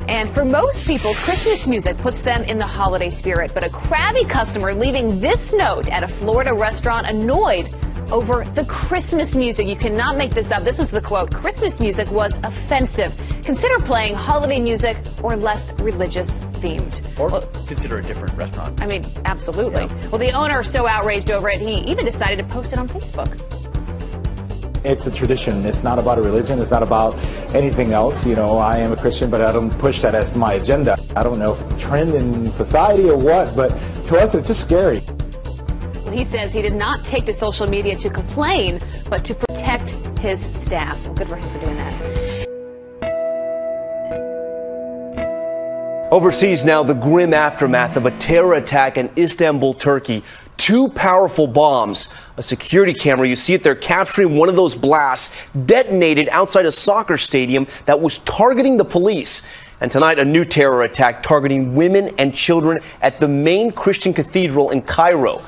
And for most people, Christmas music puts them in the holiday spirit. But a crabby customer leaving this note at a Florida restaurant annoyed over the Christmas music. You cannot make this up. This was the quote. Christmas music was offensive. Consider playing holiday music or less religious themed. Or consider a different restaurant. I mean, absolutely. Yeah. Well, the owner is so outraged over it, he even decided to post it on Facebook. It's a tradition. It's not about a religion. It's not about anything else. You know, I am a Christian, but I don't push that as my agenda. I don't know if it's a trend in society or what, but to us, it's just scary. He says he did not take to social media to complain, but to protect his staff. Well, good for him for doing that. Overseas now, the grim aftermath of a terror attack in Istanbul, Turkey. Two powerful bombs. A security camera, you see it there, capturing one of those blasts, detonated outside a soccer stadium that was targeting the police. And tonight, a new terror attack targeting women and children at the main Christian cathedral in Cairo.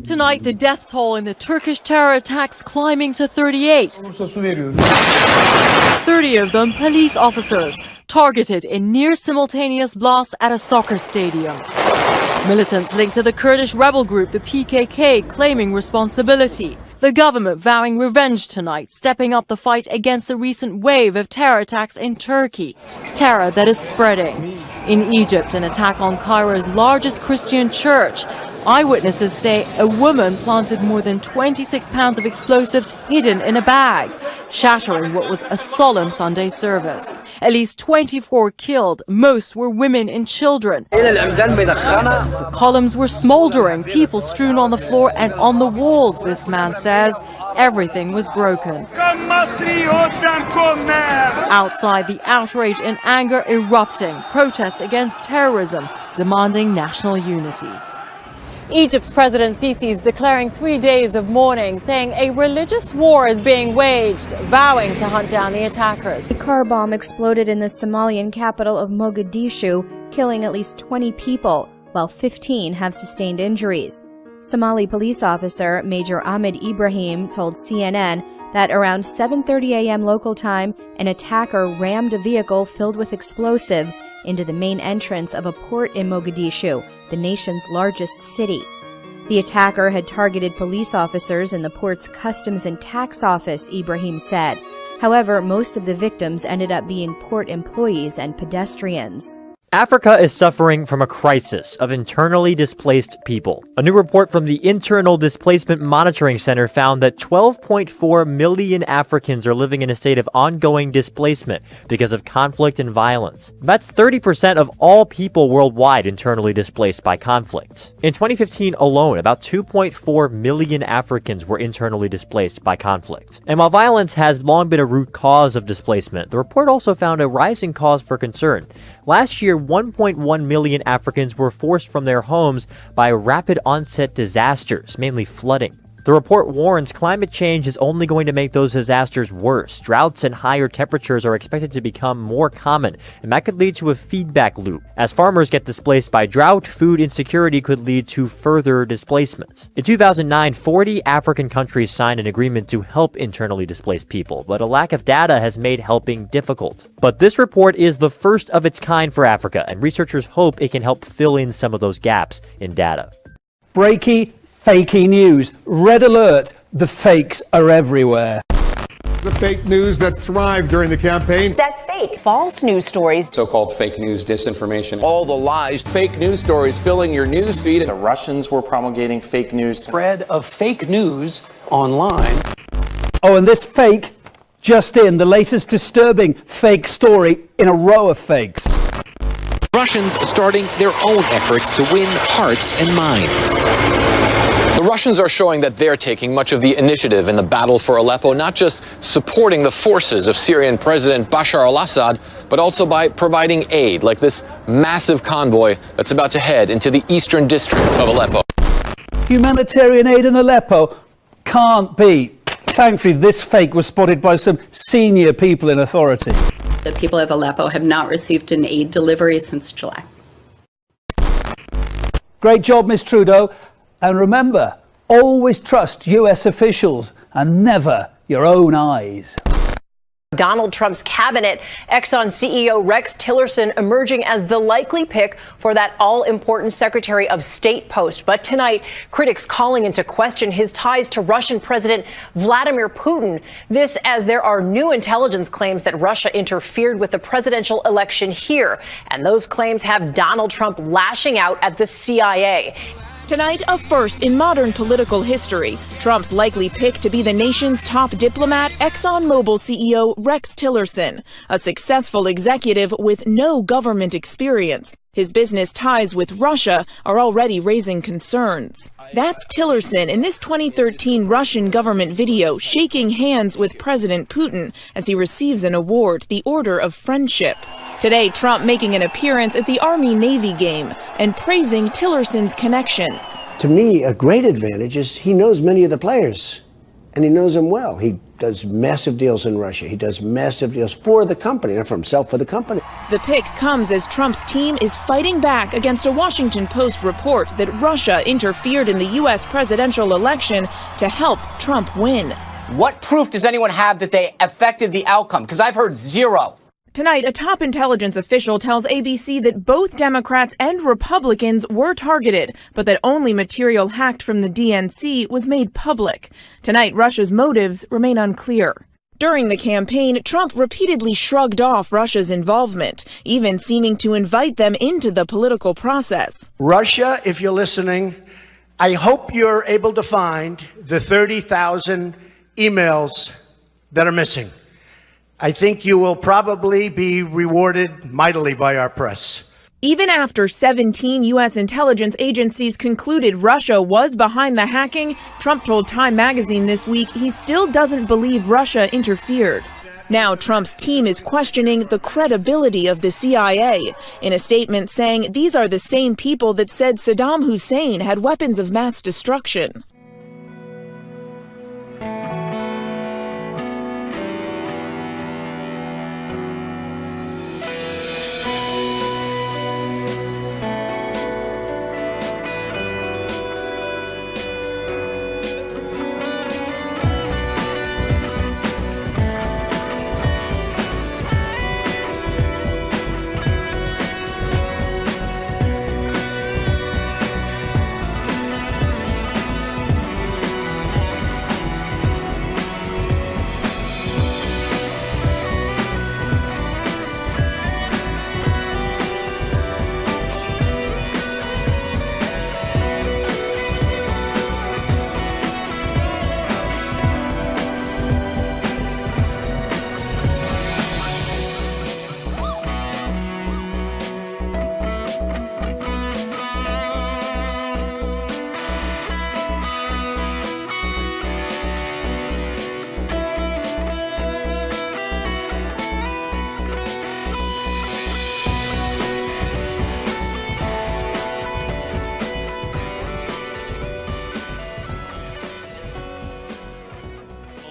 Tonight, the death toll in the Turkish terror attacks climbing to 38. 30 of them police officers, targeted in near-simultaneous blasts at a soccer stadium. Militants linked to the Kurdish rebel group, the PKK, claiming responsibility. The government vowing revenge tonight, stepping up the fight against the recent wave of terror attacks in Turkey. Terror that is spreading. In Egypt, an attack on Cairo's largest Christian church. Eyewitnesses say a woman planted more than 26 pounds of explosives hidden in a bag, shattering what was a solemn Sunday service. At least 24 killed, most were women and children. The columns were smoldering, people strewn on the floor and on the walls, this man says. Everything was broken. Outside, the outrage and anger erupting, protests against terrorism, demanding national unity. Egypt's President Sisi is declaring 3 days of mourning, saying a religious war is being waged, vowing to hunt down the attackers. A car bomb exploded in the Somalian capital of Mogadishu, killing at least 20 people, while 15 have sustained injuries. Somali police officer Major Ahmed Ibrahim told CNN that around 7:30 a.m. local time, an attacker rammed a vehicle filled with explosives into the main entrance of a port in Mogadishu, the nation's largest city. The attacker had targeted police officers in the port's customs and tax office, Ibrahim said. However, most of the victims ended up being port employees and pedestrians. Africa is suffering from a crisis of internally displaced people. A new report from the Internal Displacement Monitoring Center found that 12.4 million Africans are living in a state of ongoing displacement because of conflict and violence. That's 30% of all people worldwide internally displaced by conflict. In 2015 alone, about 2.4 million Africans were internally displaced by conflict. And while violence has long been a root cause of displacement, the report also found a rising cause for concern. Last year, 1.1 million Africans were forced from their homes by rapid onset disasters, mainly flooding. The report warns climate change is only going to make those disasters worse. Droughts and higher temperatures are expected to become more common, and that could lead to a feedback loop. As farmers get displaced by drought, food insecurity could lead to further displacement. In 2009, 40 African countries signed an agreement to help internally displaced people, but a lack of data has made helping difficult. But this report is the first of its kind for Africa, and researchers hope it can help fill in some of those gaps in data. Breaky, fakey news. Red alert, the fakes are everywhere. The fake news that thrived during the campaign. That's fake. False news stories. So-called fake news, disinformation. All the lies, fake news stories filling your news feed. The Russians were promulgating fake news. Spread of fake news online. Oh, and this fake, just in, the latest disturbing fake story in a row of fakes. Russians starting their own efforts to win hearts and minds. The Russians are showing that they're taking much of the initiative in the battle for Aleppo, not just supporting the forces of Syrian President Bashar al-Assad, but also by providing aid, like this massive convoy that's about to head into the eastern districts of Aleppo. Humanitarian aid in Aleppo can't be. Thankfully, this fake was spotted by some senior people in authority. The people of Aleppo have not received an aid delivery since July. Great job, Ms. Trudeau. And remember, always trust US officials and never your own eyes. Donald Trump's cabinet, Exxon CEO Rex Tillerson emerging as the likely pick for that all-important Secretary of State post. But tonight, critics calling into question his ties to Russian President Vladimir Putin. This as there are new intelligence claims that Russia interfered with the presidential election here. And those claims have Donald Trump lashing out at the CIA. Tonight, a first in modern political history. Trump's likely pick to be the nation's top diplomat, ExxonMobil CEO Rex Tillerson, a successful executive with no government experience. His business ties with Russia are already raising concerns. That's Tillerson in this 2013 Russian government video shaking hands with President Putin as he receives an award, the Order of Friendship. Today, Trump making an appearance at the Army-Navy game and praising Tillerson's connections. To me, a great advantage is he knows many of the players, and he knows them well. He does massive deals in Russia. He does massive deals for the company, not for himself, for the company. The pick comes as Trump's team is fighting back against a Washington Post report that Russia interfered in the U.S. presidential election to help Trump win. What proof does anyone have that they affected the outcome? Because I've heard zero. Tonight, a top intelligence official tells ABC that both Democrats and Republicans were targeted, but that only material hacked from the DNC was made public. Tonight, Russia's motives remain unclear. During the campaign, Trump repeatedly shrugged off Russia's involvement, even seeming to invite them into the political process. Russia, if you're listening, I hope you're able to find the 30,000 emails that are missing. I think you will probably be rewarded mightily by our press. Even after 17 U.S. intelligence agencies concluded Russia was behind the hacking, Trump told Time magazine this week he still doesn't believe Russia interfered. Now Trump's team is questioning the credibility of the CIA, in a statement saying these are the same people that said Saddam Hussein had weapons of mass destruction.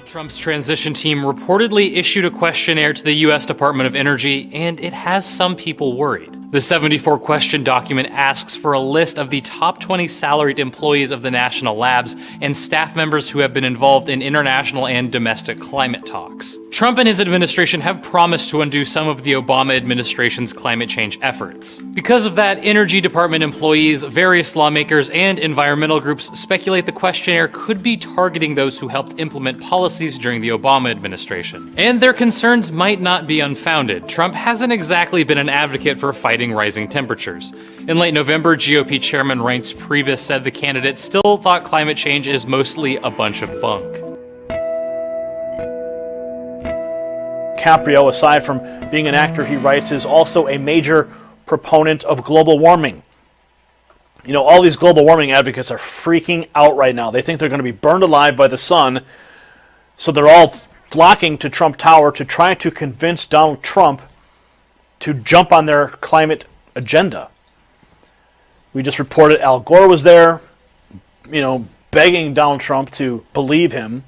Trump's transition team reportedly issued a questionnaire to the U.S. Department of Energy, and it has some people worried. The 74-question document asks for a list of the top 20 salaried employees of the national labs and staff members who have been involved in international and domestic climate talks. Trump and his administration have promised to undo some of the Obama administration's climate change efforts. Because of that, Energy Department employees, various lawmakers, and environmental groups speculate the questionnaire could be targeting those who helped implement policies during the Obama administration. And their concerns might not be unfounded. Trump hasn't exactly been an advocate for fighting rising temperatures. In late November, GOP Chairman Reince Priebus said the candidate still thought climate change is mostly a bunch of bunk. DiCaprio, aside from being an actor, he writes, is also a major proponent of global warming. You know, all these global warming advocates are freaking out right now. They think they're going to be burned alive by the sun, so they're all flocking to Trump Tower to try to convince Donald Trump to jump on their climate agenda. We just reported Al Gore was there, begging Donald Trump to believe him.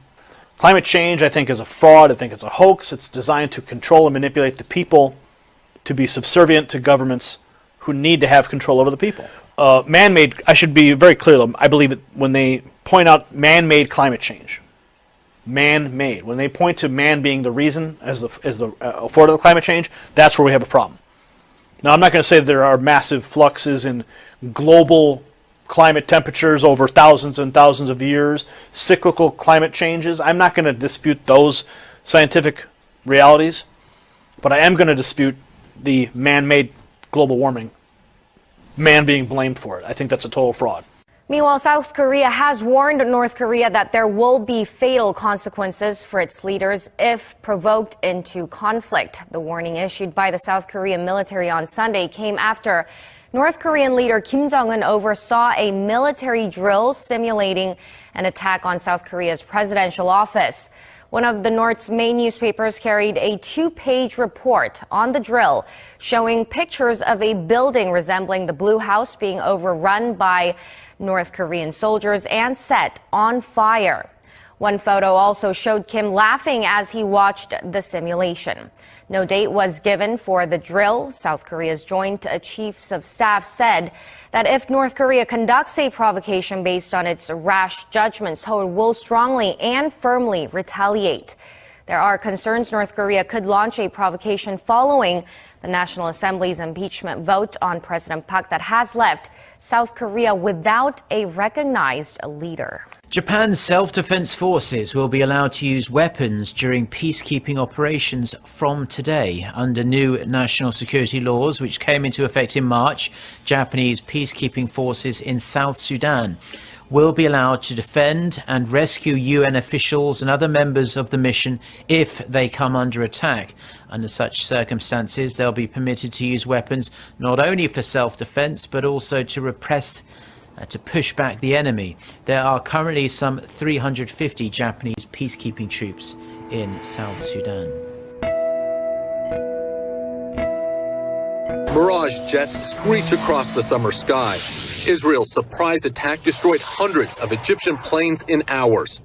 Climate change, I think, is a fraud. I think it's a hoax. It's designed to control and manipulate the people, to be subservient to governments who need to have control over the people. Man-made, I should be very clear, I believe it when they point out man-made climate change. man-made. When they point to man being the reason as the for the climate change, that's where we have a problem. Now, I'm not going to say there are massive fluxes in global climate temperatures over thousands and thousands of years, cyclical climate changes. I'm not going to dispute those scientific realities, but I am going to dispute the man-made global warming, man being blamed for it. I think that's a total fraud. Meanwhile, South Korea has warned North Korea that there will be fatal consequences for its leaders if provoked into conflict. The warning issued by the South Korean military on Sunday came after North Korean leader Kim Jong-un oversaw a military drill simulating an attack on South Korea's presidential office. One of the North's main newspapers carried a 2-page report on the drill showing pictures of a building resembling the Blue House being overrun by North Korean soldiers and set on fire. One photo also showed Kim laughing as he watched the simulation. No date was given for the drill. South Korea's Joint Chiefs of Staff said that if North Korea conducts a provocation based on its rash judgments, Seoul will strongly and firmly retaliate. There are concerns North Korea could launch a provocation following the National Assembly's impeachment vote on President Park that has left South Korea without a recognized leader. Japan's self-defense forces will be allowed to use weapons during peacekeeping operations from today. Under new national security laws, which came into effect in March, Japanese peacekeeping forces in South Sudan will be allowed to defend and rescue UN officials and other members of the mission if they come under attack. Under such circumstances, they'll be permitted to use weapons not only for self-defense but also to repress to push back the enemy. There are currently some 350 Japanese peacekeeping troops in South Sudan. Mirage jets screech across the summer sky. Israel's surprise attack destroyed hundreds of Egyptian planes in hours.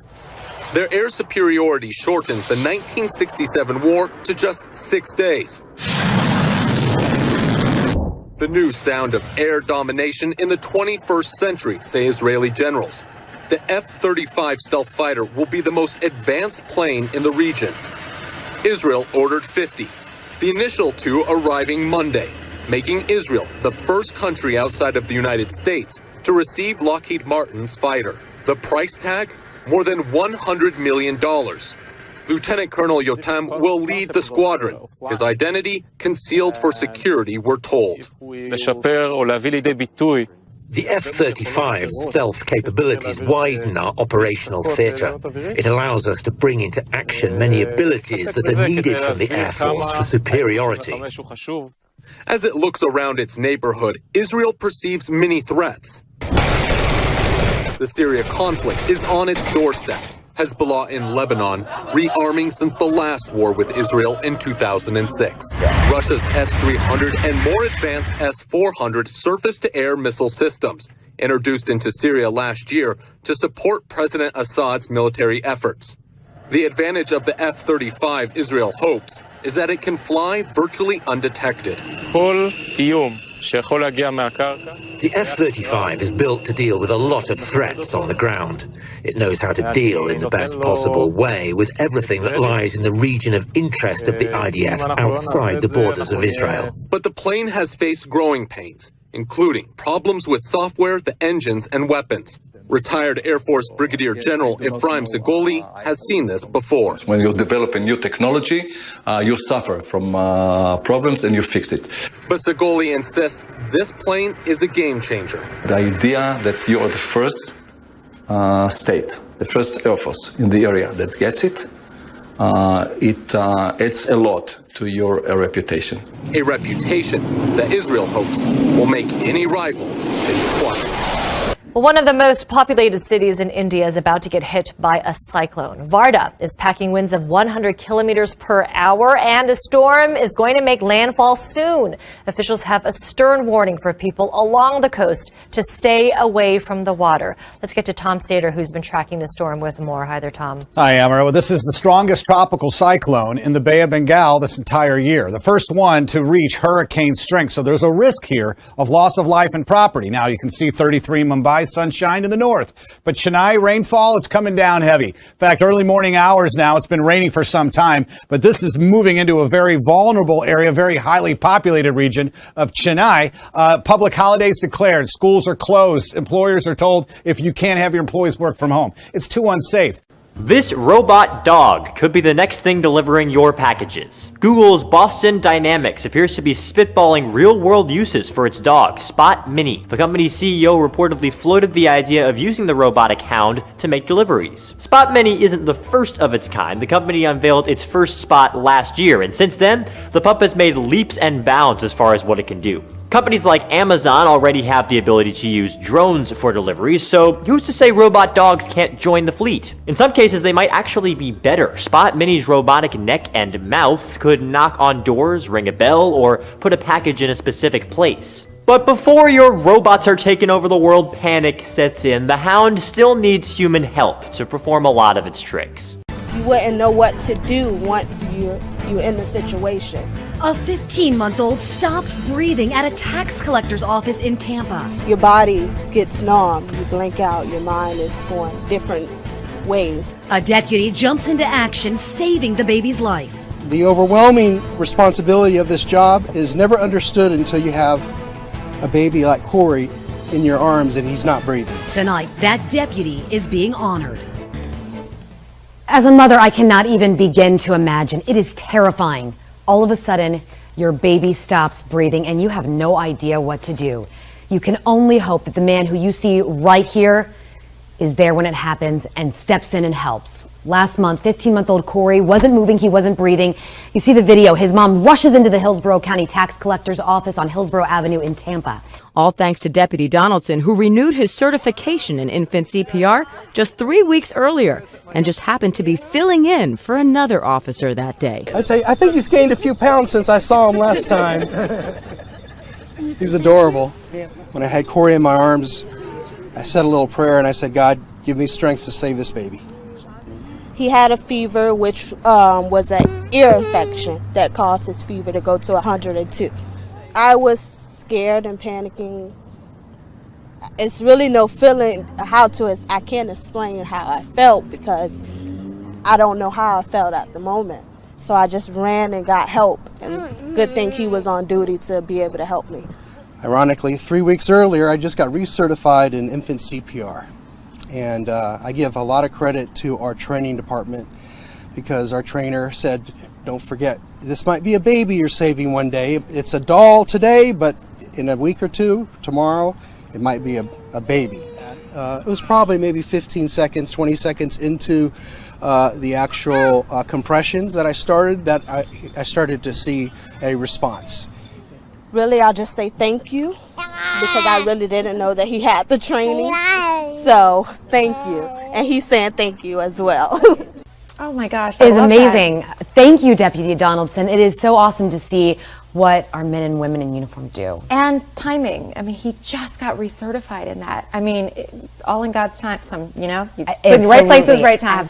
Their air superiority shortened the 1967 war to just 6 days. The new sound of air domination in the 21st century, say Israeli generals. The F-35 stealth fighter will be the most advanced plane in the region. Israel ordered 50, the initial 2 arriving Monday, making Israel the first country outside of the United States to receive Lockheed Martin's fighter. The price tag? More than $100 million. Lieutenant Colonel Yotam will lead the squadron. His identity concealed for security, we're told. The F-35's stealth capabilities widen our operational theatre. It allows us to bring into action many abilities that are needed from the Air Force for superiority. As it looks around its neighborhood, Israel perceives many threats. The Syria conflict is on its doorstep. Hezbollah in Lebanon, rearming since the last war with Israel in 2006. Russia's S-300 and more advanced S-400 surface-to-air missile systems, introduced into Syria last year to support President Assad's military efforts. The advantage of the F-35, Israel hopes, is that it can fly virtually undetected. The F-35 is built to deal with a lot of threats on the ground. It knows how to deal in the best possible way with everything that lies in the region of interest of the IDF outside the borders of Israel. But the plane has faced growing pains, including problems with software, the engines, and weapons. Retired Air Force Brigadier General Ephraim Segoli has seen this before. When you develop a new technology, you suffer from problems and you fix it. But Segoli insists this plane is a game changer. The idea that you are the first state, the first Air Force in the area that gets it, it adds a lot to your reputation. A reputation that Israel hopes will make any rival think twice. Well, one of the most populated cities in India is about to get hit by a cyclone. Varda is packing winds of 100 kilometers per hour, and the storm is going to make landfall soon. Officials have a stern warning for people along the coast to stay away from the water. Let's get to Tom Sater, who's been tracking the storm with more. Hi there, Tom. Hi, Amara. Well, this is the strongest tropical cyclone in the Bay of Bengal this entire year. The first one to reach hurricane strength. So there's a risk here of loss of life and property. Now, you can see 33 Mumbai skies, sunshine in the north. But Chennai rainfall, it's coming down heavy. In fact, early morning hours now, it's been raining for some time, but this is moving into a very vulnerable area, very highly populated region of Chennai. Public holidays declared. Schools are closed. Employers are told if you can't have your employees work from home, it's too unsafe. This robot dog could be the next thing delivering your packages. Google's Boston Dynamics appears to be spitballing real-world uses for its dog, Spot Mini. The company's CEO reportedly floated the idea of using the robotic hound to make deliveries. Spot Mini isn't the first of its kind. The company unveiled its first Spot last year, and since then, the pup has made leaps and bounds as far as what it can do. Companies like Amazon already have the ability to use drones for deliveries, so who's to say robot dogs can't join the fleet? In some cases, they might actually be better. Spot Mini's robotic neck and mouth could knock on doors, ring a bell, or put a package in a specific place. But before your robots are taking over the world, panic sets in. The hound still needs human help to perform a lot of its tricks. You wouldn't know what to do once you're in the situation. A 15-month-old stops breathing at a tax collector's office in Tampa. Your body gets numb, you blink out, your mind is going different ways. A deputy jumps into action, saving the baby's life. The overwhelming responsibility of this job is never understood until you have a baby like Corey in your arms and he's not breathing. Tonight, that deputy is being honored. As a mother, I cannot even begin to imagine. It is terrifying. All of a sudden, your baby stops breathing and you have no idea what to do. You can only hope that the man who you see right here is there when it happens and steps in and helps. Last month, 15-month-old Corey wasn't moving, he wasn't breathing. You see the video. His mom rushes into the Hillsborough County Tax Collector's office on Hillsborough Avenue in Tampa. All thanks to Deputy Donaldson, who renewed his certification in infant CPR just 3 weeks earlier and just happened to be filling in for another officer that day. I tell you, I think he's gained a few pounds since I saw him last time. He's adorable. When I had Corey in my arms, I said a little prayer and I said, God, give me strength to save this baby. He had a fever, which was an ear infection that caused his fever to go to 102. I was scared and panicking. It's really no feeling I can't explain how I felt because I don't know how I felt at the moment. So I just ran and got help, and good thing he was on duty to be able to help me. Ironically, 3 weeks earlier, I just got recertified in infant CPR. And I give a lot of credit to our training department because our trainer said, don't forget, this might be a baby you're saving one day. It's a doll today, but in a week or two, tomorrow, it might be a baby. It was probably maybe 15 seconds, 20 seconds into the actual compressions that I started, that I started to see a response. Really, I'll just say thank you because I really didn't know that he had the training. So thank you. And he's saying thank you as well. Oh my gosh. It is amazing. Thank you, Deputy Donaldson. It is so awesome to see what our men and women in uniform do. And timing. I mean, he just got recertified in that. I mean, all in God's time. Right places, right time.